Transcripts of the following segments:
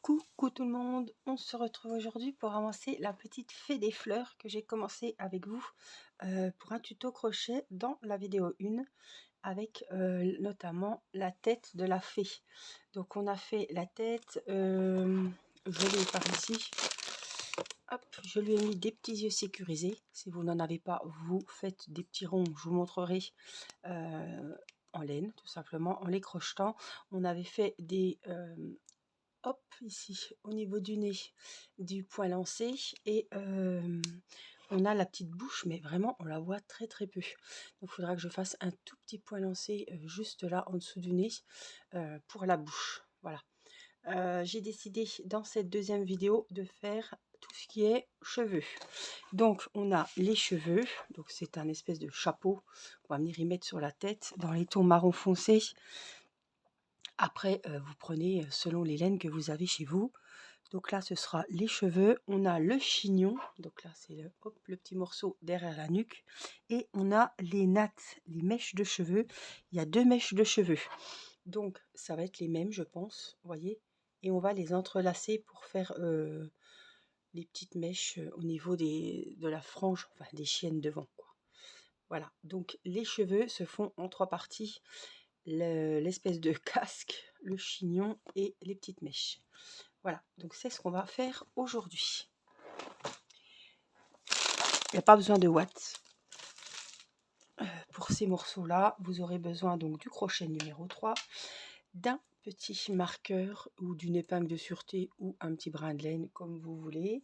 Coucou tout le monde, on se retrouve aujourd'hui pour avancer la petite fée des fleurs que j'ai commencé avec vous pour un tuto crochet dans la vidéo 1 avec notamment la tête de la fée. Donc on a fait la tête, je l'ai par ici, hop, je lui ai mis des petits yeux sécurisés. Si vous n'en avez pas, vous faites des petits ronds, je vous montrerai en laine tout simplement en les crochetant. On avait fait des hop, ici, au niveau du nez, du point lancé. Et on a la petite bouche, mais vraiment, on la voit très très peu. Donc, il faudra que je fasse un tout petit point lancé juste là, en dessous du nez, pour la bouche. Voilà. J'ai décidé, dans cette deuxième vidéo, de faire tout ce qui est cheveux. Donc, on a les cheveux. Donc, c'est un espèce de chapeau qu'on va venir y mettre sur la tête, dans les tons marron foncé. Après, vous prenez selon les laines que vous avez chez vous. Donc là, ce sera les cheveux. On a le chignon. Donc là, c'est le petit morceau derrière la nuque. Et on a les nattes, les mèches de cheveux. Il y a 2 mèches de cheveux. Donc, ça va être les mêmes, je pense. Vous voyez. Et on va les entrelacer pour faire les petites mèches au niveau de la frange, enfin des chiennes devant, quoi. Voilà. Donc, les cheveux se font en 3 parties. L'espèce de casque, le chignon et les petites mèches. Voilà, donc c'est ce qu'on va faire aujourd'hui. Il n'y a pas besoin de watts. Pour ces morceaux-là, vous aurez besoin donc du crochet numéro 3, d'un petit marqueur ou d'une épingle de sûreté ou un petit brin de laine comme vous voulez,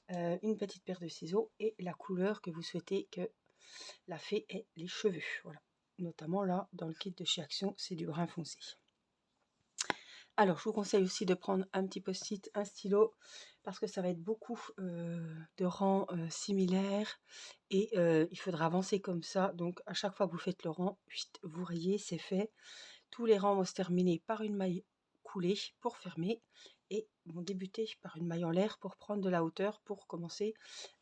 une petite paire de ciseaux et la couleur que vous souhaitez que la fée ait les cheveux. Voilà. Notamment là, dans le kit de chez Action, c'est du brun foncé. Alors, je vous conseille aussi de prendre un petit post-it, un stylo, parce que ça va être beaucoup de rangs similaires et il faudra avancer comme ça. Donc, à chaque fois que vous faites le rang, vous rayez, c'est fait. Tous les rangs vont se terminer par une maille coulée pour fermer et vont débuter par une maille en l'air pour prendre de la hauteur pour commencer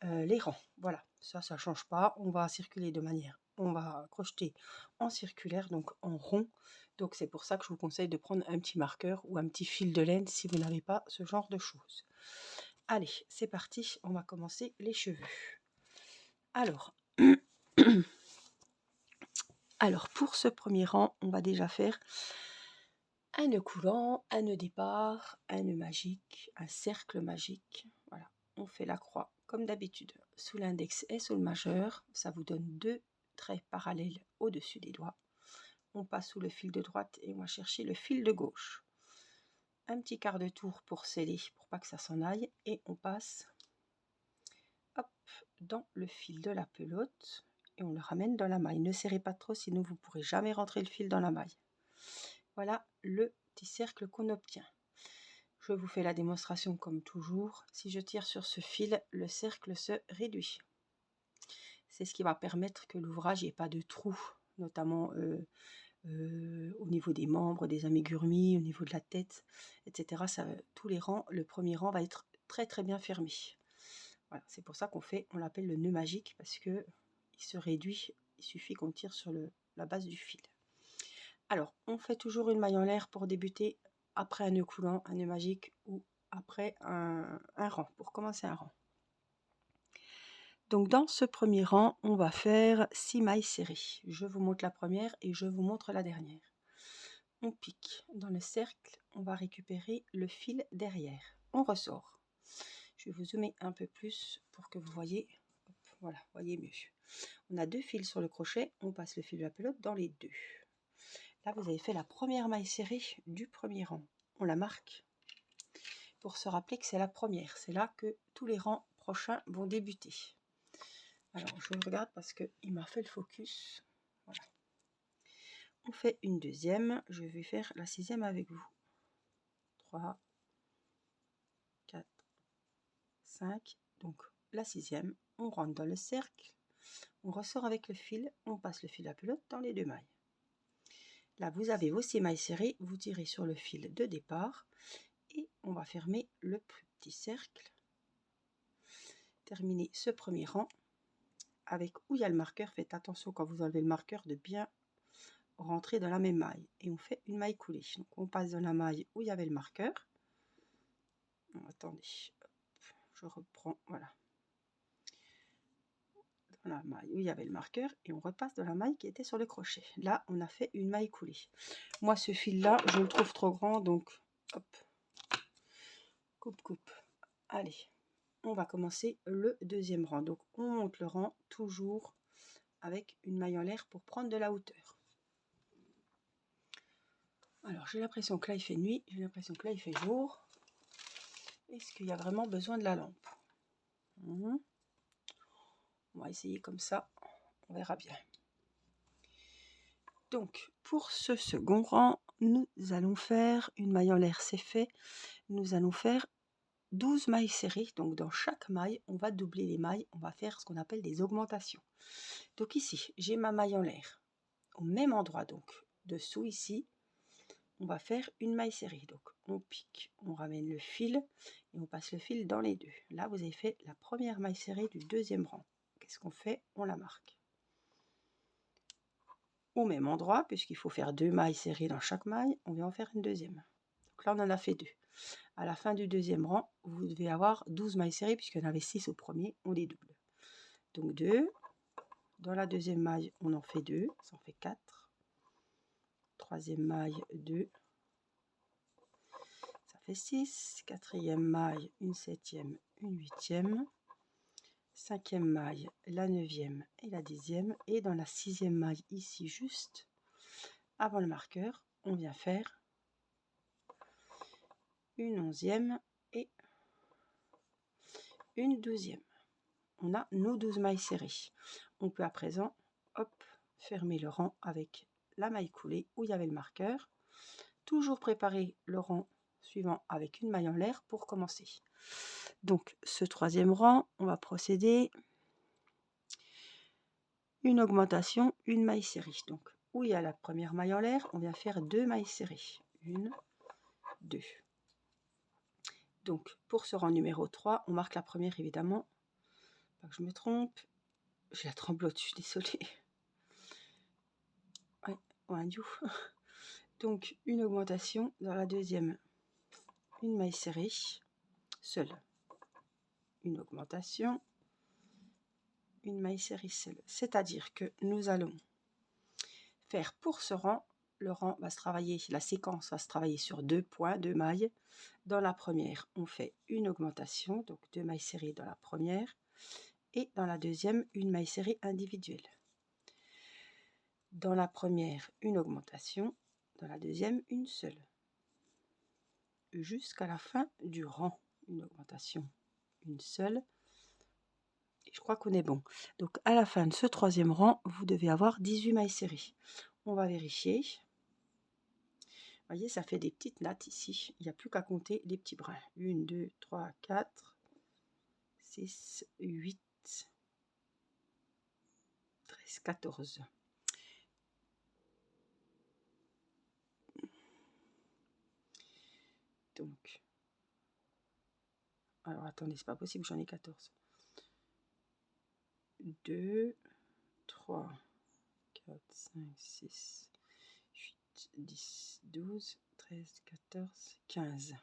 les rangs. Voilà, ça ne change pas. On va circuler de manière, on va crocheter en circulaire, donc en rond. Donc c'est pour ça que je vous conseille de prendre un petit marqueur ou un petit fil de laine si vous n'avez pas ce genre de choses. Allez, c'est parti, on va commencer les cheveux. Alors, pour ce premier rang, on va déjà faire un nœud coulant, un nœud départ, un nœud magique, un cercle magique. Voilà, on fait la croix comme d'habitude sous l'index et sous le majeur. Ça vous donne 2 traits parallèles au-dessus des doigts. On passe sous le fil de droite et on va chercher le fil de gauche. Un petit quart de tour pour sceller, pour pas que ça s'en aille. Et on passe hop, dans le fil de la pelote et on le ramène dans la maille. Ne serrez pas trop, sinon vous ne pourrez jamais rentrer le fil dans la maille. Voilà le petit cercle qu'on obtient. Je vous fais la démonstration comme toujours. Si je tire sur ce fil, le cercle se réduit. C'est ce qui va permettre que l'ouvrage n'ait pas de trous, notamment au niveau des membres, des amigurumis, au niveau de la tête, etc. Ça, tous les rangs, le premier rang va être très très bien fermé. Voilà, c'est pour ça on l'appelle le nœud magique, parce que il se réduit, il suffit qu'on tire sur la base du fil. Alors, on fait toujours une maille en l'air pour débuter, après un nœud coulant, un nœud magique ou après un rang, pour commencer un rang. Donc dans ce premier rang, on va faire 6 mailles serrées. Je vous montre la première et je vous montre la dernière. On pique dans le cercle, on va récupérer le fil derrière. On ressort. Je vais vous zoomer un peu plus pour que vous voyez. Hop, voilà, voyez mieux. On a 2 fils sur le crochet, on passe le fil de la pelote dans les 2. Là, vous avez fait la première maille serrée du premier rang. On la marque pour se rappeler que c'est la première. C'est là que tous les rangs prochains vont débuter. Alors, je regarde parce qu'il m'a fait le focus. Voilà. On fait une deuxième. Je vais faire la 6e avec vous. 3, 4, 5. Donc, la 6e. On rentre dans le cercle. On ressort avec le fil. On passe le fil à pelote dans les 2 mailles. Là, vous avez vos 6 mailles serrées. Vous tirez sur le fil de départ. Et on va fermer le plus petit cercle. Terminer ce premier rang avec où il y a le marqueur. Faites attention quand vous enlevez le marqueur de bien rentrer dans la même maille. Et on fait une maille coulée. Donc on passe dans la maille où il y avait le marqueur. Attendez, hop, je reprends, voilà, dans la maille où il y avait le marqueur, et on repasse dans la maille qui était sur le crochet. Là on a fait une maille coulée. Moi ce fil là je le trouve trop grand, donc hop, coupe. Allez, on va commencer le deuxième rang. Donc on monte le rang toujours avec une maille en l'air pour prendre de la hauteur. Alors j'ai l'impression que là il fait nuit, j'ai l'impression que là il fait jour. Est-ce qu'il y a vraiment besoin de la lampe? On va essayer comme ça, on verra bien. Donc pour ce second rang, nous allons faire une maille en l'air, c'est fait. Nous allons faire 12 mailles serrées. Donc dans chaque maille, on va doubler les mailles, on va faire ce qu'on appelle des augmentations. Donc ici, j'ai ma maille en l'air. Au même endroit, donc dessous ici, on va faire une maille serrée. Donc on pique, on ramène le fil et on passe le fil dans les deux. Là, vous avez fait la première maille serrée du deuxième rang. Qu'est-ce qu'on fait? On la marque au même endroit, puisqu'il faut faire 2 mailles serrées dans chaque maille, on vient en faire une deuxième. Donc là, on en a fait 2. À la fin du deuxième rang, vous devez avoir 12 mailles serrées, puisqu'il y en avait 6 au premier, on les double. Donc 2. Dans la deuxième maille, on en fait 2, ça en fait 4. Troisième maille, 2. Ça fait 6. Quatrième maille, une septième, une huitième. Cinquième maille, la neuvième et la dixième. Et dans la sixième maille, ici juste avant le marqueur, on vient faire une onzième et une douzième. On a nos 12 mailles serrées. On peut à présent, hop, fermer le rang avec la maille coulée où il y avait le marqueur. Toujours préparer le rang suivant avec une maille en l'air pour commencer. Donc ce troisième rang, on va procéder une augmentation, une maille serrée. Donc où il y a la première maille en l'air, on vient faire 2 mailles serrées. 1, 2. Donc pour ce rang numéro 3, on marque la première évidemment. Pas que je me trompe. J'ai la tremblote, je suis désolée. Ouais, un you. Donc une augmentation dans la deuxième, une maille serrée, seule. Une augmentation, une maille serrée seule. C'est-à-dire que nous allons faire pour ce rang, le rang va se travailler, la séquence va se travailler sur 2 points, 2 mailles. Dans la première, on fait une augmentation, donc 2 mailles serrées dans la première, et dans la deuxième, une maille serrée individuelle. Dans la première, une augmentation, dans la deuxième, une seule. Jusqu'à la fin du rang, une augmentation, une seule. Et je crois qu'on est bon. Donc à la fin de ce troisième rang, vous devez avoir 18 mailles serrées. On va vérifier. Vous voyez, ça fait des petites nattes ici. Il n'y a plus qu'à compter les petits brins. 1, 2, 3, 4, 6, 8, 13, 14. Donc, alors attendez, c'est pas possible, j'en ai 14. 2, 3, 4, 5, 6, 8, 10, 12, 13, 14, 15.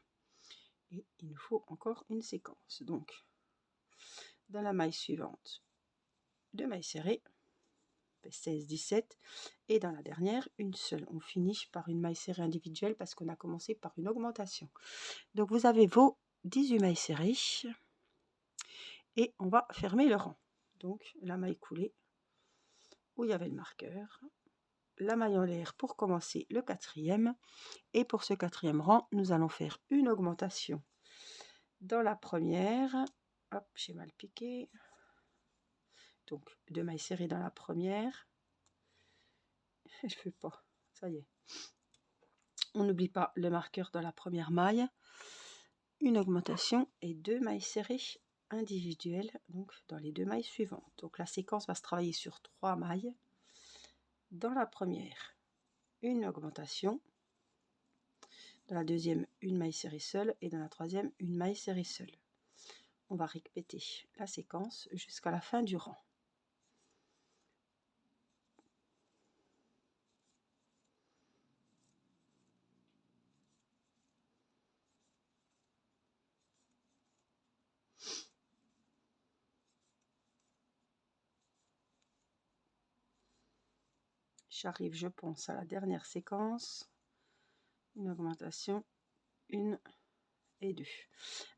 Et il nous faut encore une séquence. Donc, dans la maille suivante, 2 mailles serrées, 16, 17, et dans la dernière, une seule. On finit par une maille serrée individuelle parce qu'on a commencé par une augmentation. Donc, vous avez vos 18 mailles serrées et on va fermer le rang. Donc, la maille coulée où il y avait le marqueur, la maille en l'air pour commencer le quatrième, et pour ce quatrième rang, nous allons faire une augmentation dans la première. Hop, j'ai mal piqué. Donc 2 mailles serrées dans la première. Je ne fais pas, ça y est. On n'oublie pas le marqueur dans la première maille. Une augmentation et 2 mailles serrées individuelles, donc dans les 2 mailles suivantes. Donc la séquence va se travailler sur 3 mailles. Dans la première, une augmentation. Dans la deuxième, une maille serrée seule, et dans la troisième, une maille serrée seule. On va répéter la séquence jusqu'à la fin du rang. J'arrive, je pense, à la dernière séquence. Une augmentation, 1 et 2.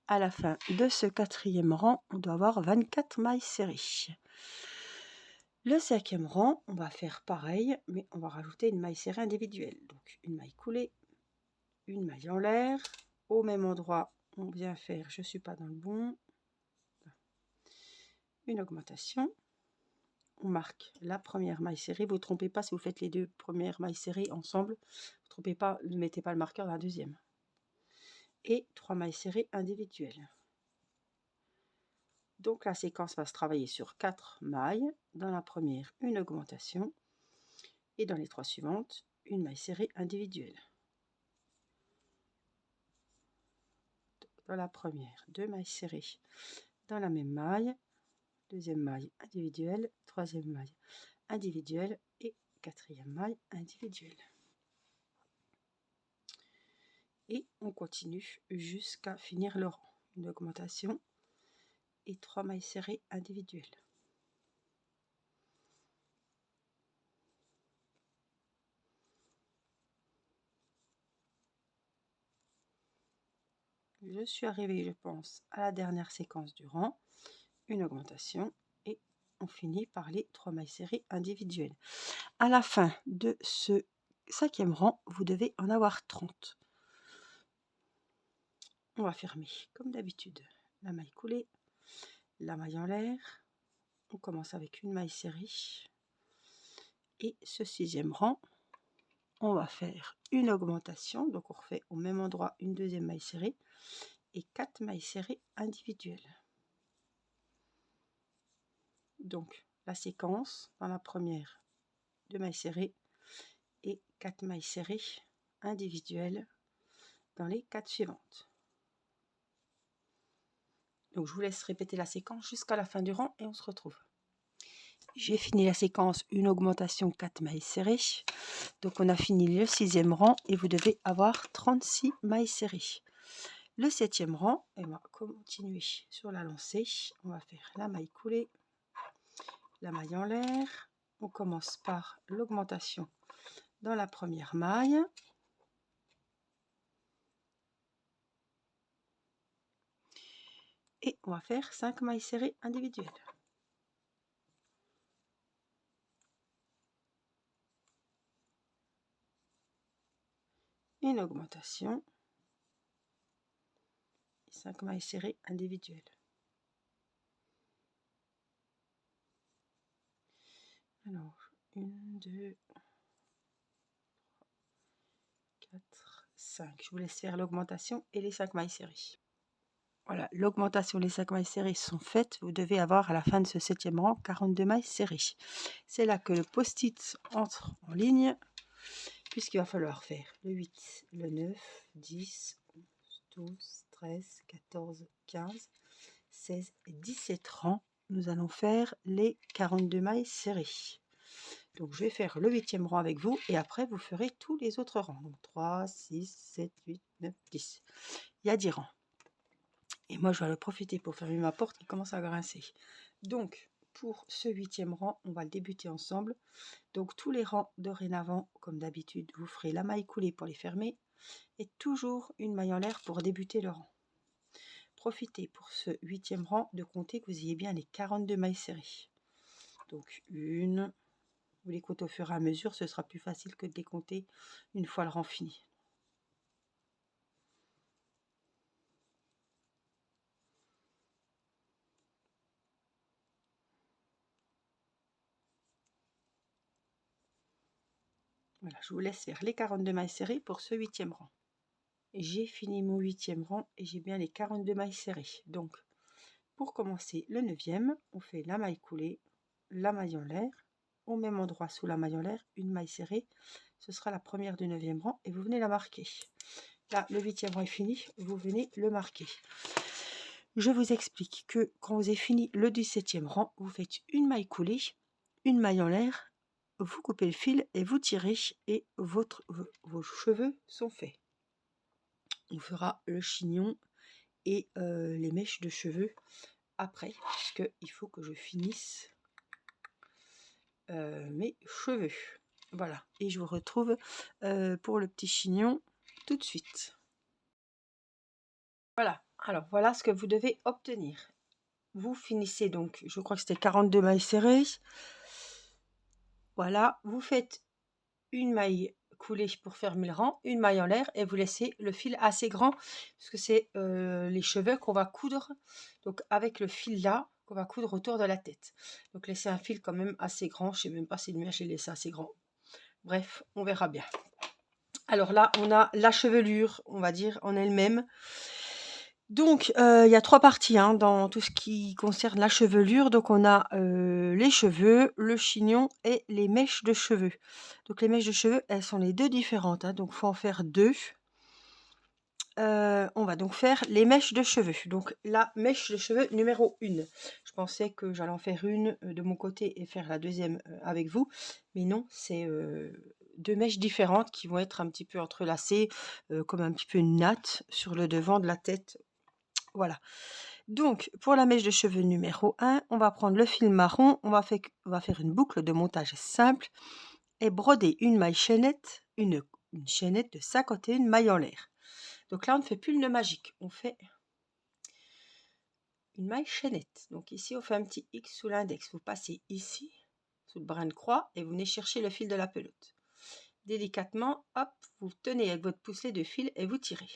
À la fin de ce 4e rang, on doit avoir 24 mailles serrées. Le 5e rang, on va faire pareil, mais on va rajouter une maille serrée individuelle. Donc une maille coulée, une maille en l'air. Au même endroit, on vient faire, je ne suis pas dans le bon, une augmentation. On marque la première maille serrée. Vous ne trompez pas si vous faites les 2 premières mailles serrées ensemble. Vous ne trompez pas, ne mettez pas le marqueur dans la deuxième. Et 3 mailles serrées individuelles. Donc la séquence va se travailler sur 4 mailles. Dans la première, une augmentation. Et dans les 3 suivantes, une maille serrée individuelle. Dans la première, 2 mailles serrées dans la même maille. Deuxième maille individuelle. Troisième maille individuelle. Et 4e maille individuelle. Et on continue jusqu'à finir le rang. Une augmentation et 3 mailles serrées individuelles. Je suis arrivée, je pense, à la dernière séquence du rang. Une augmentation et on finit par les 3 mailles serrées individuelles. À la fin de ce 5e rang, vous devez en avoir 30. On va fermer comme d'habitude la maille coulée, la maille en l'air. On commence avec une maille serrée. Et ce 6e rang, on va faire une augmentation. Donc on refait au même endroit une deuxième maille serrée et 4 mailles serrées individuelles. Donc la séquence, dans la première, 2 mailles serrées et 4 mailles serrées individuelles dans les 4 suivantes. Donc je vous laisse répéter la séquence jusqu'à la fin du rang et on se retrouve. J'ai fini la séquence, une augmentation, 4 mailles serrées. Donc on a fini le 6e rang et vous devez avoir 36 mailles serrées. Le 7e rang, on va continuer sur la lancée. On va faire la maille coulée, la maille en l'air. On commence par l'augmentation dans la première maille. Et on va faire 5 mailles serrées individuelles. Une augmentation. 5 mailles serrées individuelles. Alors, 1, 2, 4, 5. Je vous laisse faire l'augmentation et les 5 mailles serrées. Voilà, l'augmentation, les 5 mailles serrées sont faites. Vous devez avoir à la fin de ce 7e rang 42 mailles serrées. C'est là que le post-it entre en ligne, puisqu'il va falloir faire le 8, le 9, 10, 11, 12, 13, 14, 15, 16 et 17 rangs. Nous allons faire les 42 mailles serrées. Donc je vais faire le 8e rang avec vous et après vous ferez tous les autres rangs. Donc 3, 6, 7, 8, 9, 10. Il y a 10 rangs. Et moi, je vais en profiter pour fermer ma porte qui commence à grincer. Donc, pour ce 8e rang, on va le débuter ensemble. Donc, tous les rangs dorénavant, comme d'habitude, vous ferez la maille coulée pour les fermer et toujours une maille en l'air pour débuter le rang. Profitez pour ce 8e rang de compter que vous ayez bien les 42 mailles serrées. Donc, une, vous les comptez au fur et à mesure, ce sera plus facile que de les compter une fois le rang fini. Voilà, je vous laisse faire les 42 mailles serrées pour ce 8e rang. J'ai fini mon 8e rang et j'ai bien les 42 mailles serrées. Donc, pour commencer le 9e, on fait la maille coulée, la maille en l'air, au même endroit sous la maille en l'air, une maille serrée. Ce sera la première du 9e rang et vous venez la marquer. Là, le 8e rang est fini, vous venez le marquer. Je vous explique que quand vous avez fini le 17e rang, vous faites une maille coulée, une maille en l'air, vous coupez le fil et vous tirez et vos cheveux sont faits. On fera le chignon et les mèches de cheveux après, puisqu'il faut que je finisse mes cheveux. Voilà, et je vous retrouve pour le petit chignon tout de suite. Voilà, alors voilà ce que vous devez obtenir. Vous finissez donc, je crois que c'était 42 mailles serrées. Voilà, vous faites une maille coulée pour fermer le rang, une maille en l'air et vous laissez le fil assez grand parce que c'est les cheveux qu'on va coudre, donc avec le fil là qu'on va coudre autour de la tête. Donc laissez un fil quand même assez grand, je sais même pas si le mien j'ai laissé assez grand. Bref, on verra bien. Alors là, on a la chevelure, on va dire, en elle-même. Donc, il y a 3 parties, hein, dans tout ce qui concerne la chevelure. Donc on a, les cheveux, le chignon et les mèches de cheveux. Donc les mèches de cheveux, elles sont les 2 différentes, hein, donc il faut en faire 2. On va donc faire les mèches de cheveux. Donc la mèche de cheveux numéro 1. Je pensais que j'allais en faire une, de mon côté et faire la deuxième avec vous, mais non, c'est, 2 mèches différentes qui vont être un petit peu entrelacées, comme un petit peu une natte sur le devant de la tête. Voilà. Donc pour la mèche de cheveux numéro 1, on va prendre le fil marron, on va faire une boucle de montage simple et broder une maille chaînette, une chaînette de 51 mailles en l'air. Donc là, on ne fait plus le nœud magique, on fait une maille chaînette. Donc ici, on fait un petit X sous l'index. Vous passez ici, sous le brin de croix, et vous venez chercher le fil de la pelote. Délicatement, hop, vous tenez avec votre poucelet de fil et vous tirez.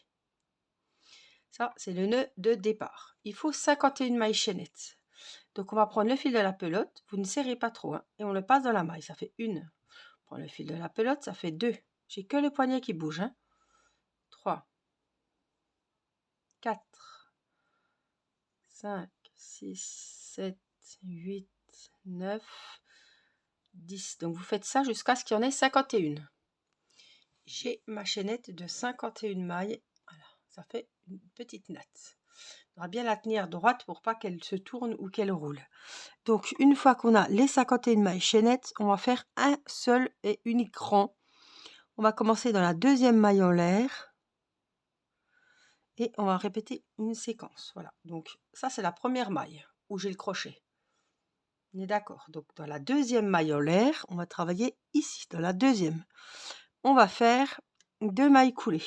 Ça, c'est le nœud de départ. Il faut 51 mailles chaînettes. Donc on va prendre le fil de la pelote, vous ne serrez pas trop, hein, et on le passe dans la maille. Ça fait 1. On prend le fil de la pelote, ça fait 2. J'ai que le poignet qui bouge. 3, 4, 5, 6, 7, 8, 9, 10. Donc vous faites ça jusqu'à ce qu'il y en ait 51. J'ai ma chaînette de 51 mailles. Voilà, ça fait une petite natte. Il faudra bien la tenir droite pour pas qu'elle se tourne ou qu'elle roule. Donc une fois qu'on a les 51 mailles chaînettes, on va faire un seul et unique rang. On va commencer dans la deuxième maille en l'air. Et on va répéter une séquence. Voilà, donc ça c'est la première maille où j'ai le crochet. On est d'accord. Donc dans la deuxième maille en l'air, on va travailler ici, dans la deuxième. On va faire 2 mailles coulées.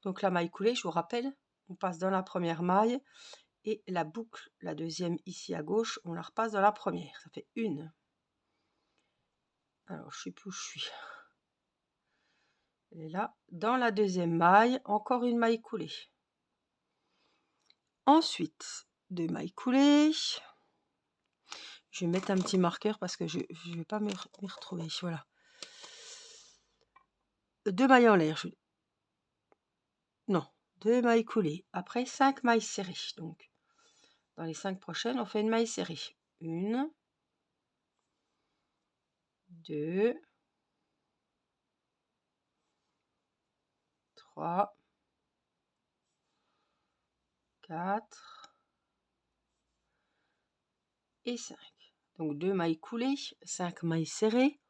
Donc la maille coulée, je vous rappelle, on passe dans la première maille et la boucle, la deuxième ici à gauche, on la repasse dans la première. Ça fait 1. Alors je sais plus où je suis. Elle est là. Dans la deuxième maille, encore une maille coulée. Ensuite, 2 mailles coulées. Je vais mettre un petit marqueur parce que je ne vais pas m'y retrouver. Voilà. 2 mailles en l'air. Non, 2 mailles coulées. Après, 5 mailles serrées. Donc, dans les 5 prochaines, on fait une maille serrée. 1, 2, 3, 4 et 5. Donc, 2 mailles coulées, 5 mailles serrées.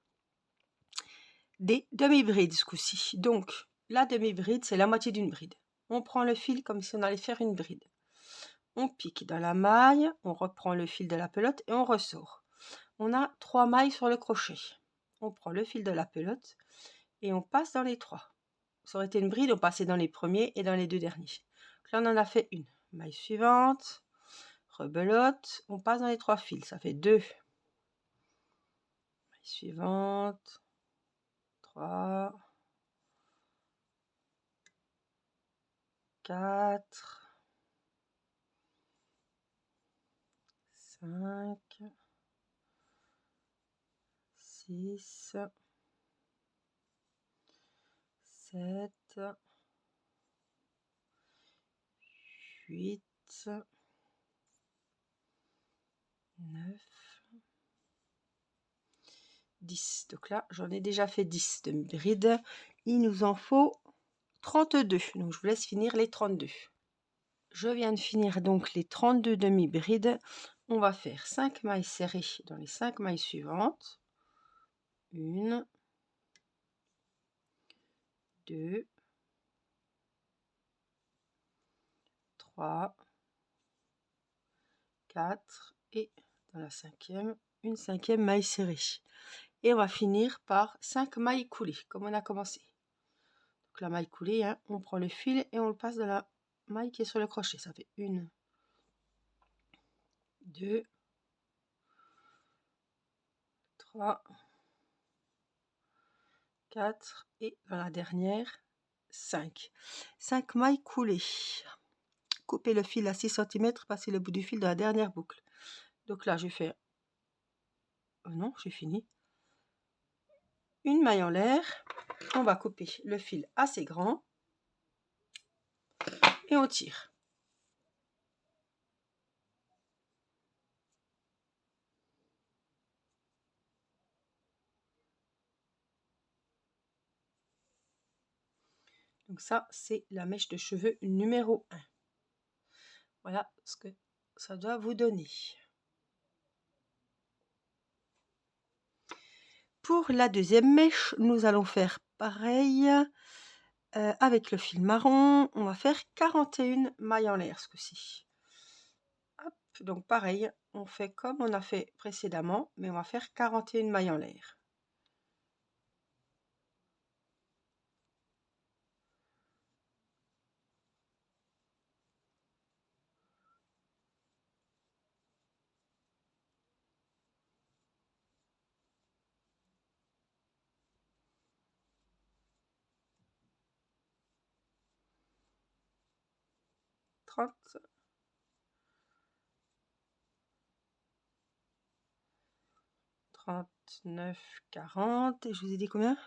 Des demi-brides ce coup-ci. Donc, la demi-bride, c'est la moitié d'une bride. On prend le fil comme si on allait faire une bride. On pique dans la maille, on reprend le fil de la pelote et on ressort. On a 3 mailles sur le crochet. On prend le fil de la pelote et on passe dans les 3. Ça aurait été une bride, on passait dans les premiers et dans les 2 derniers. Donc là, on en a fait une. Maille suivante, rebelote, on passe dans les 3 fils. Ça fait 2. Maille suivante, 3, 4, 5, 6, 7, 8, 9, 10. Donc là, j'en ai déjà fait 10 de brides. Il nous en faut 32. Donc, je vous laisse finir les 32. Je viens de finir donc les 32 demi-brides. On va faire 5 mailles serrées dans les 5 mailles suivantes. 1, 2, 3, 4 et dans la cinquième, une cinquième maille serrée. Et on va finir par 5 mailles coulées, comme on a commencé. Donc la maille coulée, hein, on prend le fil et on le passe dans la maille qui est sur le crochet. Ça fait 1, 2, 3, 4 et dans la dernière, 5. 5 mailles coulées. Coupez le fil à 6 cm, passez le bout du fil dans la dernière boucle. Donc là, je fais... Oh non, j'ai fini. Une maille en l'air. On va couper le fil assez grand. Et on tire. Donc ça, c'est la mèche de cheveux numéro 1. Voilà ce que ça doit vous donner. Pour la deuxième mèche, nous allons faire pareil. Avec le fil marron, on va faire 41 mailles en l'air ce coup-ci. Donc pareil, on fait comme on a fait précédemment, mais on va faire 41 mailles en l'air. Trente, 39, 40, et je vous ai dit combien?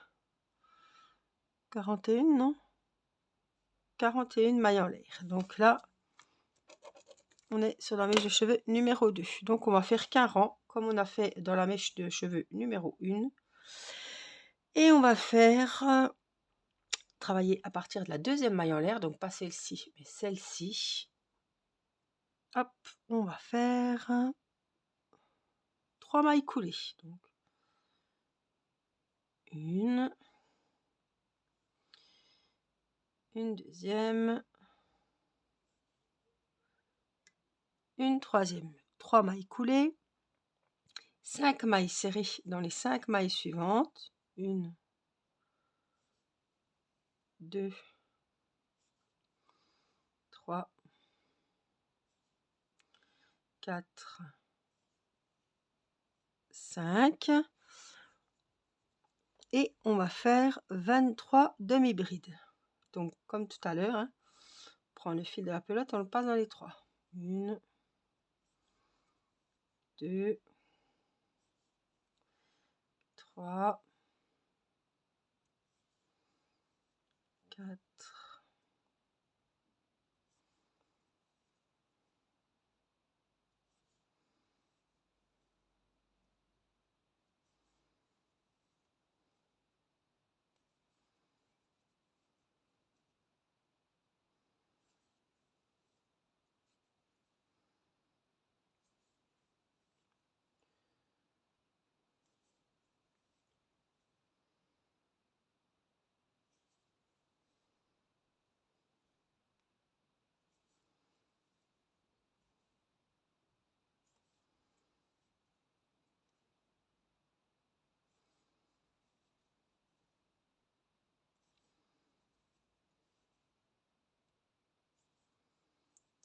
41, non? 41 mailles en l'air. Donc là, on est sur la mèche de cheveux numéro 2. Donc on va faire qu'un rang, comme on a fait dans la mèche de cheveux numéro 1. Et on va faire travailler à partir de la deuxième maille en l'air, donc pas celle-ci, mais celle-ci. Hop, on va faire 3 mailles coulées. Donc une deuxième, une troisième. 3 mailles coulées, 5 mailles serrées dans les 5 mailles suivantes. 1, 2, 3, 4, 5. Et on va faire 23 demi-brides. Donc comme tout à l'heure, hein, on prend le fil de la pelote, on le passe dans les 3. 1, 2, 3, 4,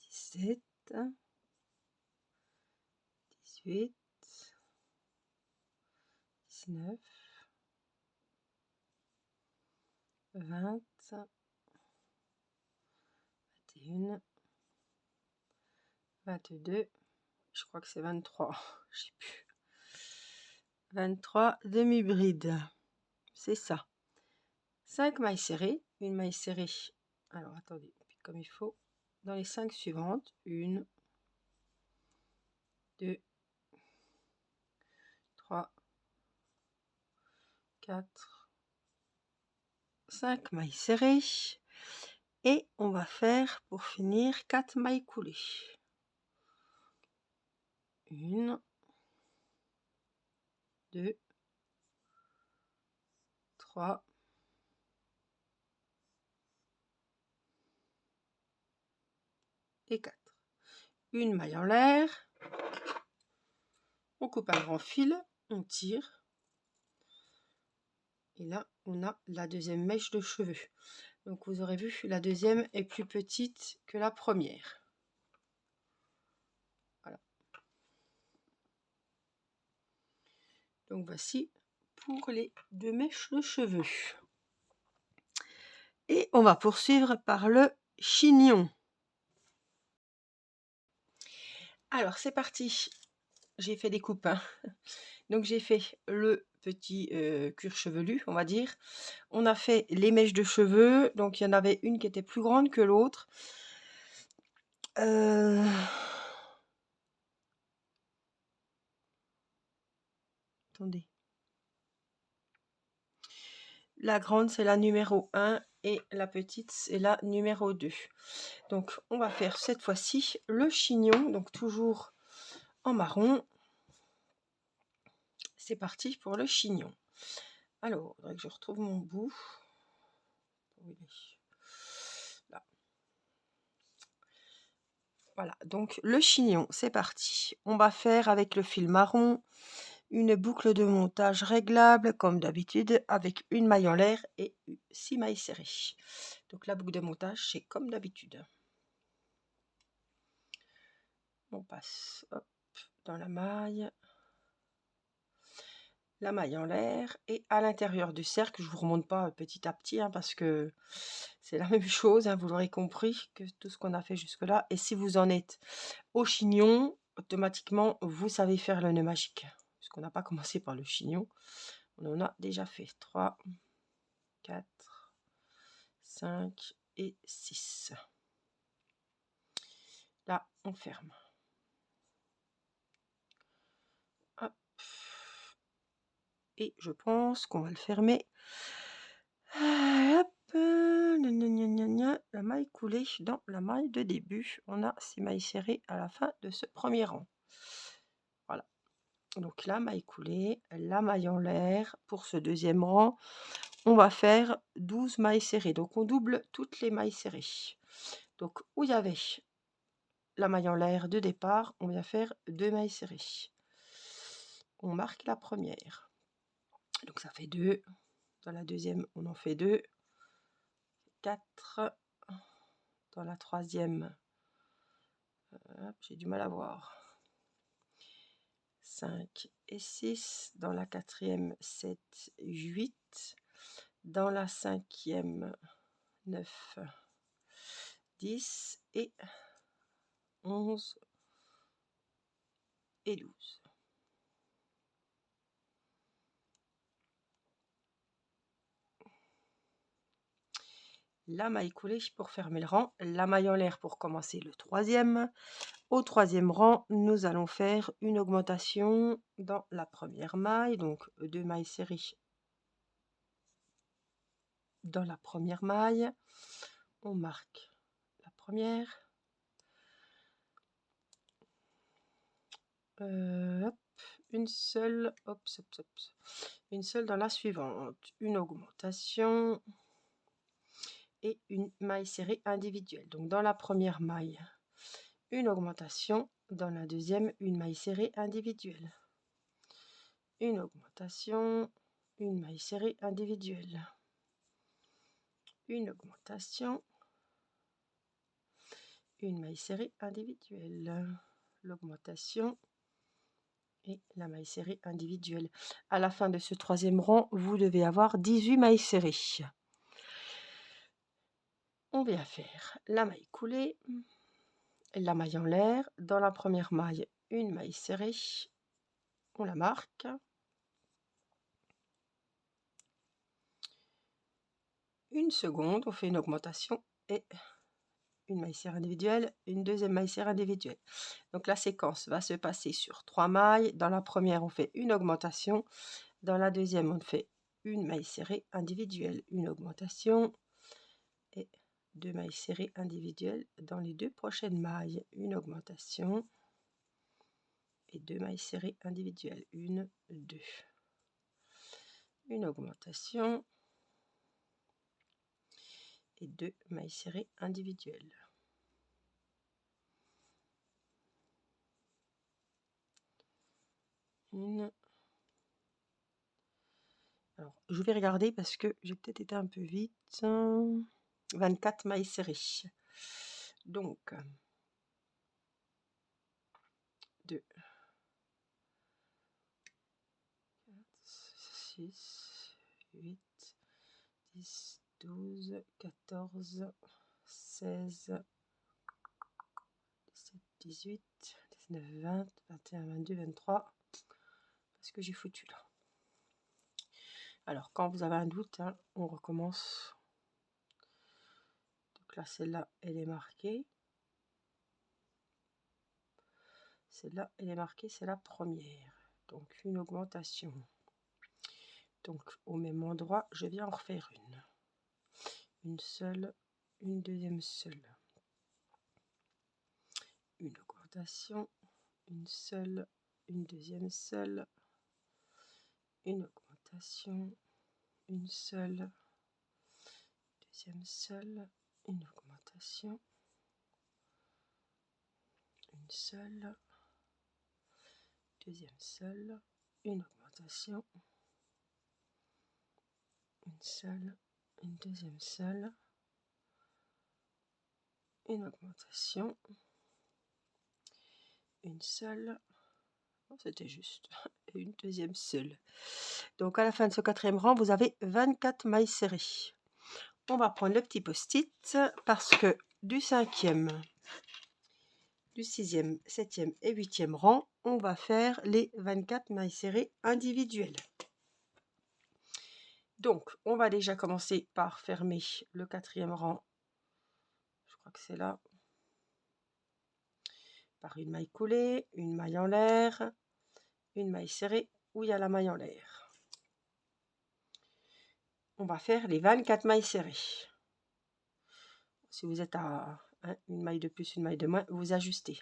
17, 18, 19, 20, 21, 22, je crois que c'est 23, je sais plus. 23 demi-brides, c'est ça. 5 mailles serrées, une maille serrée. Alors attendez, comme il faut, dans les 5 suivantes, 1, 2, 3, 4, 5 mailles serrées. Et on va faire pour finir 4 mailles coulées. 1, 2, 3, 4. Une maille en l'air. On coupe un grand fil, on tire. Et là, on a la deuxième mèche de cheveux. Donc vous aurez vu, la deuxième est plus petite que la première. Voilà. Donc voici pour les deux mèches de cheveux. Et on va poursuivre par le chignon. Alors c'est parti. J'ai fait des coupes. Hein. Donc j'ai fait le petit cuir chevelu, on va dire. On a fait les mèches de cheveux. Donc il y en avait une qui était plus grande que l'autre. Attendez. La grande, c'est la numéro 1 et la petite, c'est la numéro 2. Donc, on va faire cette fois-ci le chignon, donc toujours en marron. C'est parti pour le chignon. Alors, il faudrait que je retrouve mon bout. Là. Voilà, donc le chignon, c'est parti. On va faire avec le fil marron une boucle de montage réglable comme d'habitude avec une maille en l'air et 6 mailles serrées. Donc la boucle de montage, c'est comme d'habitude. On passe hop, dans la maille en l'air et à l'intérieur du cercle. Je vous remonte pas petit à petit hein, parce que c'est la même chose, hein, vous l'aurez compris, que tout ce qu'on a fait jusque là. Et si vous en êtes au chignon, automatiquement vous savez faire le nœud magique puisqu'on n'a pas commencé par le chignon. On en a déjà fait 3, 4, 5 et 6. Là on ferme. Hop. Et je pense qu'on va le fermer. Hop, la maille coulée dans la maille de début. On a 6 mailles serrées à la fin de ce premier rang. Voilà. Donc la maille coulée, la maille en l'air. Pour ce deuxième rang, on va faire 12 mailles serrées. Donc on double toutes les mailles serrées. Donc où il y avait la maille en l'air de départ, on vient faire 2 mailles serrées. On marque la première. Donc ça fait 2. Dans la deuxième, on en fait 2. 4. Dans la troisième, j'ai du mal à voir. 5 et 6. Dans la quatrième, 7, 8. Dans la cinquième, 9, 10 et 11 et 12. La maille coulée pour fermer le rang, la maille en l'air pour commencer le troisième. Au troisième rang, nous allons faire une augmentation dans la première maille, donc 2 mailles serrées dans la première maille. On marque la première. Une seule, une seule dans la suivante, une augmentation et une maille serrée individuelle. Donc dans la première maille, une augmentation, dans la deuxième, une maille serrée individuelle. Une augmentation, une maille serrée individuelle. Une augmentation, une maille serrée individuelle. L'augmentation et la maille serrée individuelle. À la fin de ce troisième rang, vous devez avoir 18 mailles serrées. On vient faire la maille coulée, la maille en l'air. Dans la première maille, une maille serrée, on la marque. Une seconde, on fait une augmentation et une maille serrée individuelle, une deuxième maille serrée individuelle. Donc la séquence va se passer sur 3 mailles. Dans la première, on fait une augmentation. Dans la deuxième, on fait une maille serrée individuelle, une augmentation et 2 mailles serrées individuelles. Dans les 2 prochaines mailles, une augmentation et 2 mailles serrées individuelles. 1, 2. Une augmentation et 2 mailles serrées individuelles. Une Alors, je vais regarder parce que j'ai peut-être été un peu vite. 24 mailles serrées. Donc, 2, 6, 8, 10, 12, 14, 16, 17, 18, 19, 20, 21, 22, 23. Parce que j'ai foutu là. Alors, quand vous avez un doute, hein, on recommence. Donc là, celle-là, elle est marquée. Celle-là, elle est marquée, c'est la première. Donc, une augmentation. Donc, au même endroit, je viens en refaire une. Une seule, une deuxième seule. Une augmentation, une seule, une deuxième seule. Une augmentation, une seule, deuxième seule, une augmentation, une seule, deuxième seule, une augmentation, une seule, une deuxième seule, une augmentation, une seule, c'était juste, et une deuxième seule. Donc à la fin de ce quatrième rang, vous avez 24 mailles serrées. On va prendre le petit post-it parce que du 5e, du 6e, 7e et 8e rang, on va faire les 24 mailles serrées individuelles. Donc, on va déjà commencer par fermer le 4e rang. Je crois que c'est là. Par une maille coulée, une maille en l'air, une maille serrée où il y a la maille en l'air. On va faire les 24 mailles serrées. Si vous êtes à une maille de plus, une maille de moins, vous ajustez.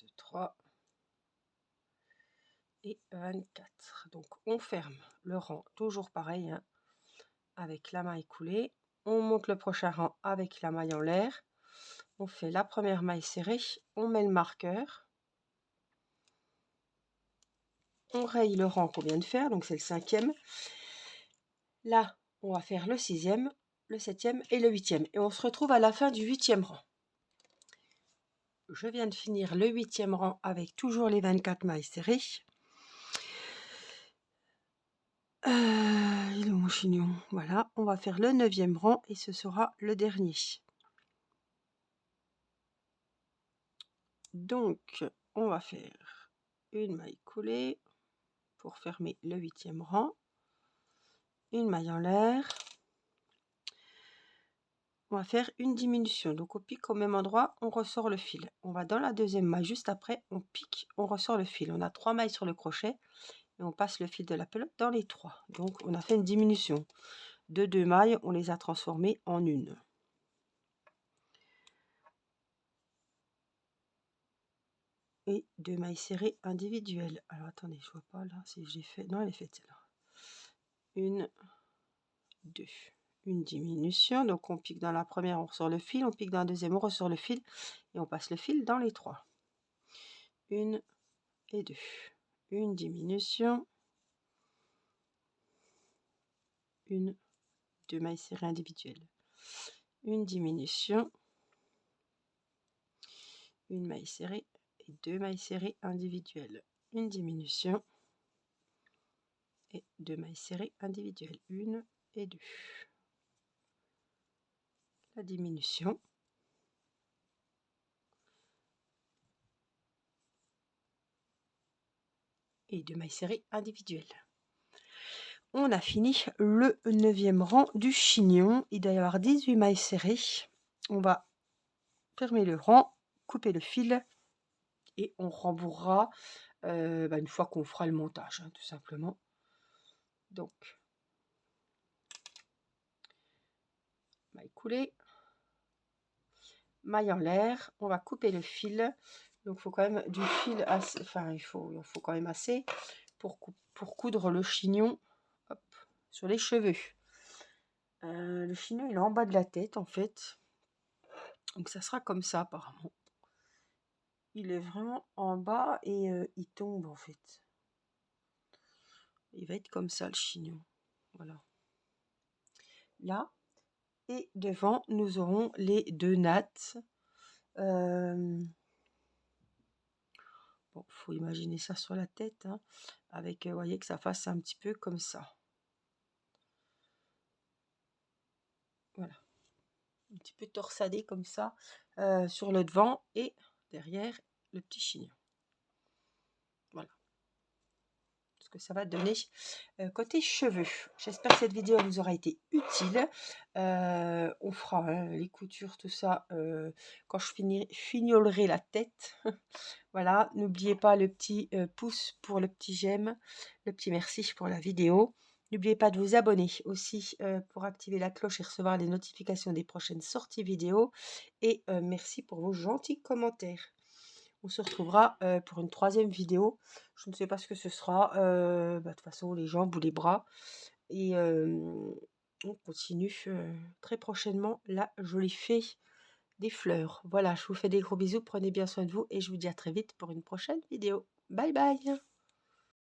Deux, 3 et 24. Donc on ferme le rang, toujours pareil, hein, avec la maille coulée. On monte le prochain rang avec la maille en l'air. On fait la première maille serrée, on met le marqueur. On raye le rang qu'on vient de faire, donc c'est le 5e. Là, on va faire le 6e, le 7e et le 8e. Et on se retrouve à la fin du 8e rang. Je viens de finir le 8e rang avec toujours les 24 mailles serrées. Il est mon chignon. Voilà, on va faire le 9e rang et ce sera le dernier. Donc, on va faire une maille coulée pour fermer le 8e rang. Une maille en l'air. On va faire une diminution. Donc, on pique au même endroit, on ressort le fil. On va dans la deuxième maille, juste après, on pique, on ressort le fil. On a 3 mailles sur le crochet et on passe le fil de la pelote dans les 3. Donc, on a fait une diminution. De 2 mailles, on les a transformées en une. Et 2 mailles serrées individuelles. Alors, attendez, je vois pas là si j'ai fait... Non, elle est faite celle-là. Une, 2. Une diminution, donc on pique dans la première, on ressort le fil, on pique dans la deuxième, on ressort le fil et on passe le fil dans les 3. Une et 2. Une diminution, une, 2 mailles serrées individuelles, une diminution, une maille serrée et 2 mailles serrées individuelles, une diminution et 2 mailles serrées individuelles, une et 2. La diminution. Et 2 mailles serrées individuelles. on a fini le 9e rang du chignon. Il doit y avoir 18 mailles serrées. On va fermer le rang, couper le fil et on rembourrera une fois qu'on fera le montage, hein, tout simplement. Donc, maille coulée, maille en l'air, on va couper le fil. Donc, il faut quand même du fil assez, enfin, il faut quand même assez pour coudre le chignon, hop, sur les cheveux. Le chignon, il est en bas de la tête, en fait. Donc, ça sera comme ça, apparemment. Il est vraiment en bas et il tombe, en fait. Il va être comme ça, le chignon. Voilà. Là. Et devant, nous aurons les 2 nattes. Bon, faut imaginer ça sur la tête, hein, avec, vous voyez que ça fasse un petit peu comme ça. Voilà, un petit peu torsadé comme ça, sur le devant et derrière le petit chignon. Voilà ce que ça va donner côté cheveux. J'espère que cette vidéo vous aura été utile. On fera hein, les coutures, tout ça, quand je fignolerai la tête. Voilà, n'oubliez pas le petit pouce pour le petit j'aime, le petit merci pour la vidéo. N'oubliez pas de vous abonner aussi pour activer la cloche et recevoir les notifications des prochaines sorties vidéo. Et merci pour vos gentils commentaires. On se retrouvera pour une 3e vidéo. Je ne sais pas ce que ce sera. De toute façon, les jambes ou les bras. Et on continue très prochainement la jolie fée des fleurs. Voilà, je vous fais des gros bisous, prenez bien soin de vous et je vous dis à très vite pour une prochaine vidéo. Bye bye!